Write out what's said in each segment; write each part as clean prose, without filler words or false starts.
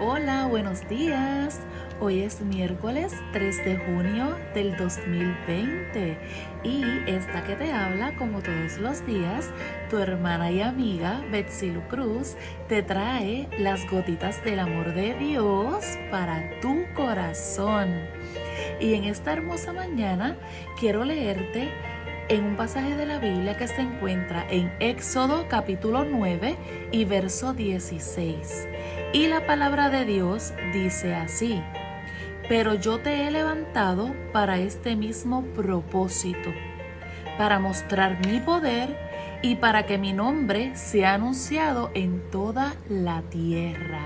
Hola, buenos días. Hoy es miércoles 3 de junio del 2020 y esta que te habla, como todos los días, tu hermana y amiga Betsy Cruz te trae las gotitas del amor de Dios para tu corazón. Y en esta hermosa mañana quiero leerte en un pasaje de la Biblia que se encuentra en Éxodo capítulo 9 y verso 16. Y la palabra de Dios dice así: pero yo te he levantado para este mismo propósito, para mostrar mi poder y para que mi nombre sea anunciado en toda la tierra.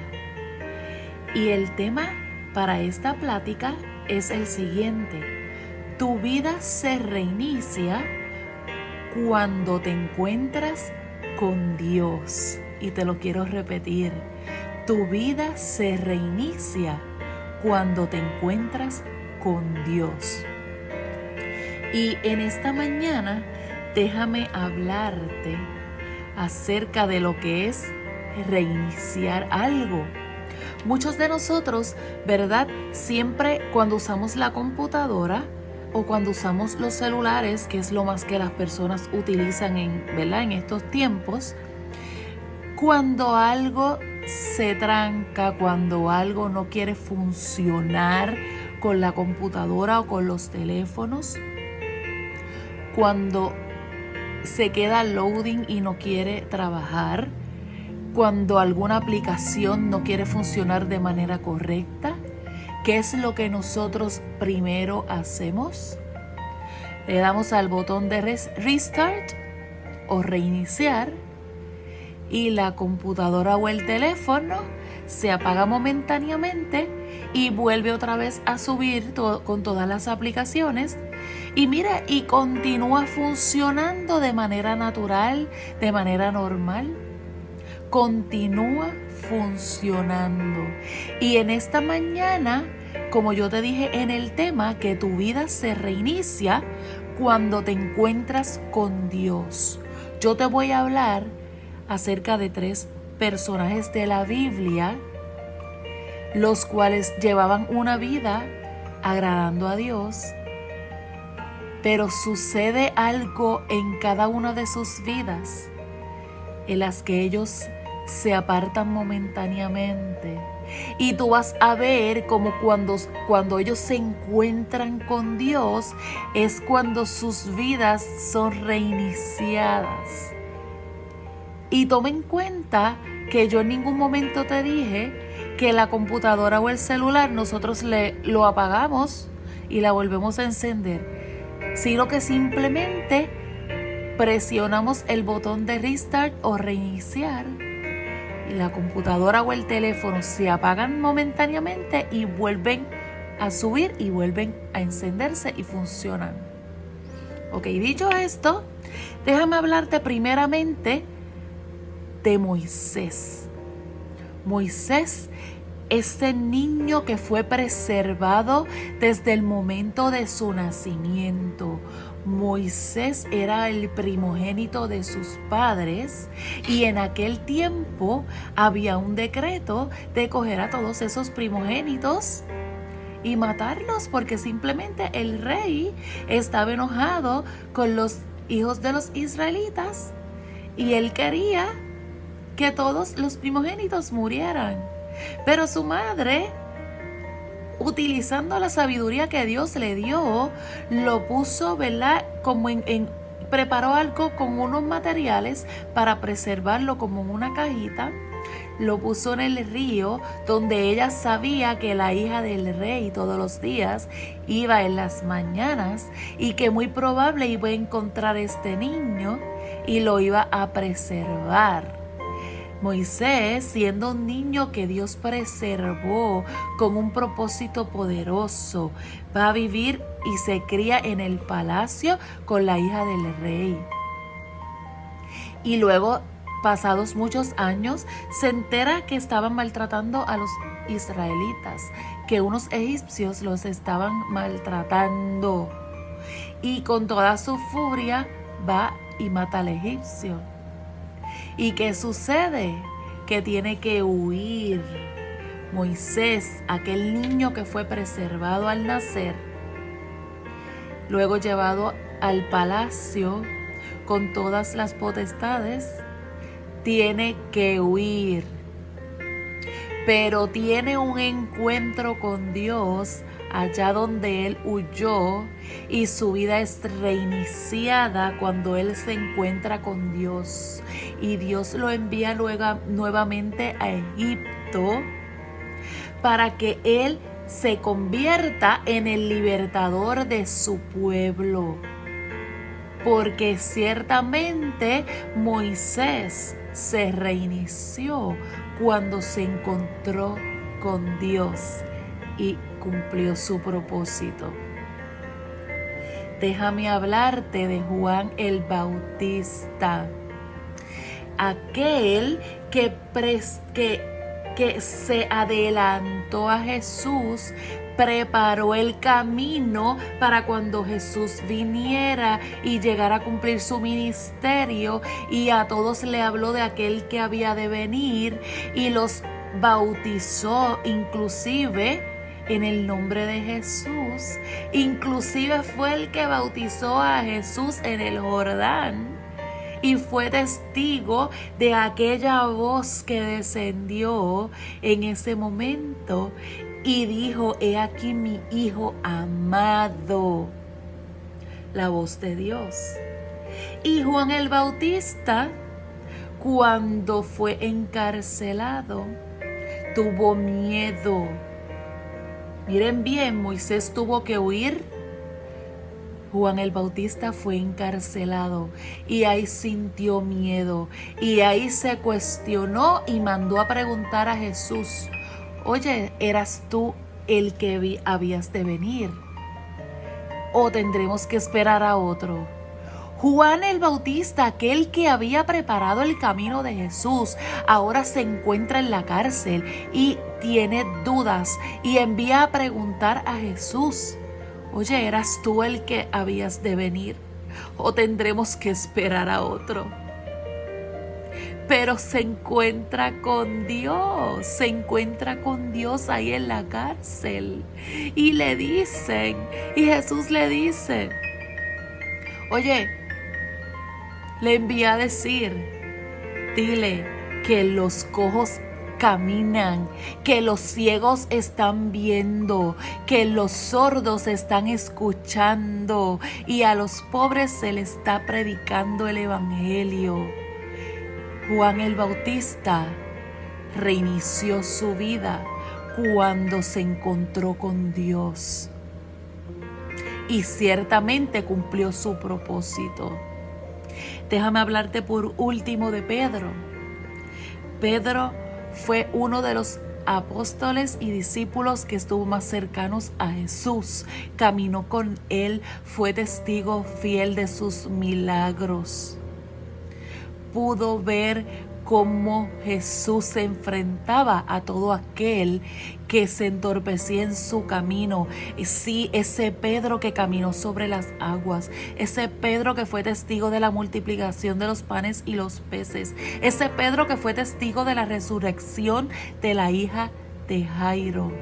Y el tema para esta plática es el siguiente: tu vida se reinicia cuando te encuentras con Dios. Y te lo quiero repetir: tu vida se reinicia cuando te encuentras con Dios. Y en esta mañana déjame hablarte acerca de lo que es reiniciar algo. Muchos de nosotros, ¿verdad? Siempre cuando usamos la computadora o cuando usamos los celulares, que es lo más que las personas utilizan ¿verdad? En estos tiempos, cuando algo se tranca, cuando algo no quiere funcionar con la computadora o con los teléfonos, cuando se queda loading y no quiere trabajar, cuando alguna aplicación no quiere funcionar de manera correcta, ¿qué es lo que nosotros primero hacemos? Le damos al botón de restart o reiniciar y la computadora o el teléfono se apaga momentáneamente y vuelve otra vez a subir con todas las aplicaciones y mira, y continúa funcionando de manera natural, de manera normal. Continúa funcionando. Y en esta mañana, como yo te dije en el tema, que tu vida se reinicia cuando te encuentras con Dios. Yo te voy a hablar acerca de 3 personajes de la Biblia, los cuales llevaban una vida agradando a Dios, pero sucede algo en cada una de sus vidas en las que ellos se apartan momentáneamente. Y tú vas a ver como cuando ellos se encuentran con Dios es cuando sus vidas son reiniciadas. Y toma en cuenta que yo en ningún momento te dije que la computadora o el celular nosotros lo apagamos y la volvemos a encender, sino que simplemente presionamos el botón de restart o reiniciar y la computadora o el teléfono se apagan momentáneamente y vuelven a subir y vuelven a encenderse y funcionan. Ok, dicho esto, déjame hablarte primeramente de Moisés. Moisés, ese niño que fue preservado desde el momento de su nacimiento. Moisés era el primogénito de sus padres y en aquel tiempo había un decreto de coger a todos esos primogénitos y matarlos porque simplemente el rey estaba enojado con los hijos de los israelitas y él quería que todos los primogénitos murieran. Pero su madre, utilizando la sabiduría que Dios le dio, lo puso, ¿verdad? Como preparó algo con unos materiales para preservarlo como en una cajita. Lo puso en el río donde ella sabía que la hija del rey todos los días iba en las mañanas y que muy probable iba a encontrar este niño y lo iba a preservar. Moisés, siendo un niño que Dios preservó con un propósito poderoso, va a vivir y se cría en el palacio con la hija del rey. Y luego, pasados muchos años, se entera que estaban maltratando a los israelitas, que unos egipcios los estaban maltratando. Y con toda su furia va y mata al egipcio. ¿Y qué sucede? Que tiene que huir. Moisés, aquel niño que fue preservado al nacer, luego llevado al palacio con todas las potestades, tiene que huir. Pero tiene un encuentro con Dios allá donde él huyó, y su vida es reiniciada cuando él se encuentra con Dios. Y Dios lo envía nuevamente a Egipto para que él se convierta en el libertador de su pueblo. Porque ciertamente Moisés se reinició cuando se encontró con Dios y cumplió su propósito. Déjame hablarte de Juan el Bautista, aquel que se adelantó a Jesús, preparó el camino para cuando Jesús viniera y llegara a cumplir su ministerio, y a todos le habló de aquel que había de venir y los bautizó inclusive en el nombre de Jesús. Inclusive fue el que bautizó a Jesús en el Jordán y fue testigo de aquella voz que descendió en ese momento y dijo: he aquí mi hijo amado, la voz de Dios. Y Juan el Bautista, cuando fue encarcelado, tuvo miedo. Miren bien, Moisés tuvo que huir. Juan el Bautista fue encarcelado y ahí sintió miedo, y ahí se cuestionó y mandó a preguntar a Jesús: oye, ¿eras tú el que habías de venir? ¿O tendremos que esperar a otro? Juan el Bautista, aquel que había preparado el camino de Jesús, ahora se encuentra en la cárcel y tiene dudas y envía a preguntar a Jesús: oye, ¿eras tú el que habías de venir? ¿O tendremos que esperar a otro? Pero se encuentra con Dios ahí en la cárcel. Y le dicen, y Jesús le dice: oye, le envía a decir, dile que los cojos caminan, que los ciegos están viendo, que los sordos están escuchando, y a los pobres se les está predicando el evangelio. Juan el Bautista reinició su vida cuando se encontró con Dios y ciertamente cumplió su propósito. Déjame hablarte por último de Pedro. Pedro fue uno de los apóstoles y discípulos que estuvo más cercanos a Jesús. Caminó con él, fue testigo fiel de sus milagros. Pudo ver cómo Jesús se enfrentaba a todo aquel que se entorpecía en su camino. Sí, ese Pedro que caminó sobre las aguas, ese Pedro que fue testigo de la multiplicación de los panes y los peces, ese Pedro que fue testigo de la resurrección de la hija de Jairo.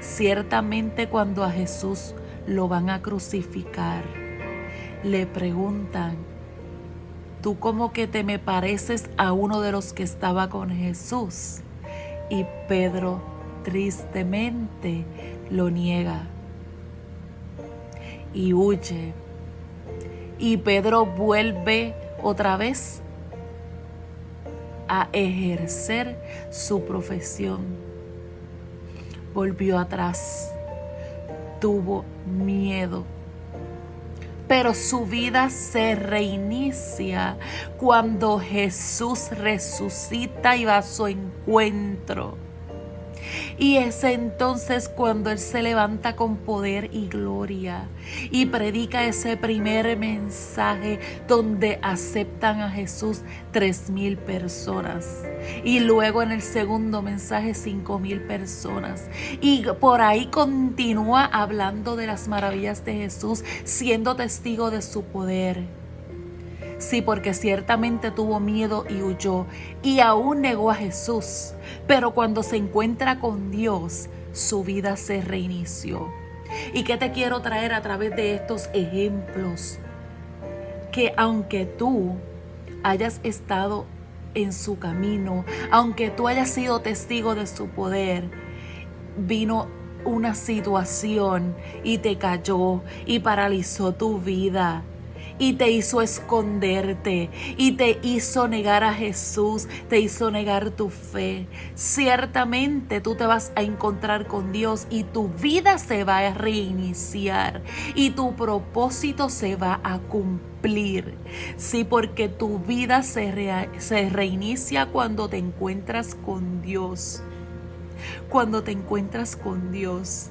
Ciertamente, cuando a Jesús lo van a crucificar, le preguntan: tú como que te me pareces a uno de los que estaba con Jesús. Y Pedro tristemente lo niega y huye. Y Pedro vuelve otra vez a ejercer su profesión. Volvió atrás, tuvo miedo. Pero su vida se reinicia cuando Jesús resucita y va a su encuentro. Y es entonces cuando Él se levanta con poder y gloria y predica ese primer mensaje donde aceptan a Jesús 3,000 personas. Y luego en el segundo mensaje 5,000 personas. Y por ahí continúa hablando de las maravillas de Jesús, siendo testigo de su poder. Sí, porque ciertamente tuvo miedo y huyó y aún negó a Jesús. Pero cuando se encuentra con Dios, su vida se reinició. ¿Y qué te quiero traer a través de estos ejemplos? Que aunque tú hayas estado en su camino, aunque tú hayas sido testigo de su poder, vino una situación y te cayó y paralizó tu vida y te hizo esconderte y te hizo negar a Jesús, te hizo negar tu fe. Ciertamente tú te vas a encontrar con Dios y tu vida se va a reiniciar y tu propósito se va a cumplir. Sí, porque tu vida se reinicia cuando te encuentras con Dios. Cuando te encuentras con Dios,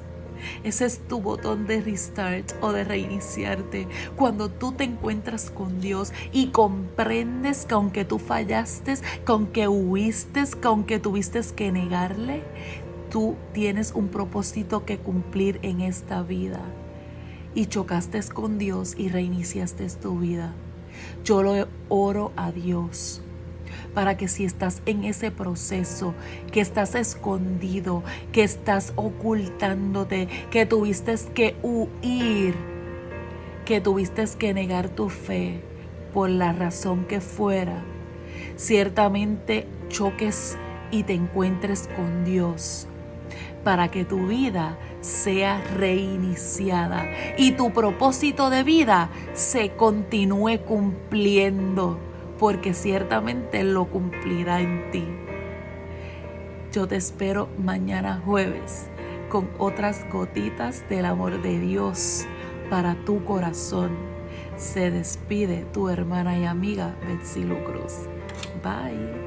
ese es tu botón de restart o de reiniciarte. Cuando tú te encuentras con Dios y comprendes que aunque tú fallaste, que aunque huiste, que aunque tuviste que negarle, tú tienes un propósito que cumplir en esta vida. Y chocaste con Dios y reiniciaste tu vida. Yo lo oro a Dios para que si estás en ese proceso, que estás escondido, que estás ocultándote, que tuviste que huir, que tuviste que negar tu fe por la razón que fuera, ciertamente choques y te encuentres con Dios para que tu vida sea reiniciada y tu propósito de vida se continúe cumpliendo, porque ciertamente lo cumplirá en ti. Yo te espero mañana jueves con otras gotitas del amor de Dios para tu corazón. Se despide tu hermana y amiga Betsy Cruz. Bye.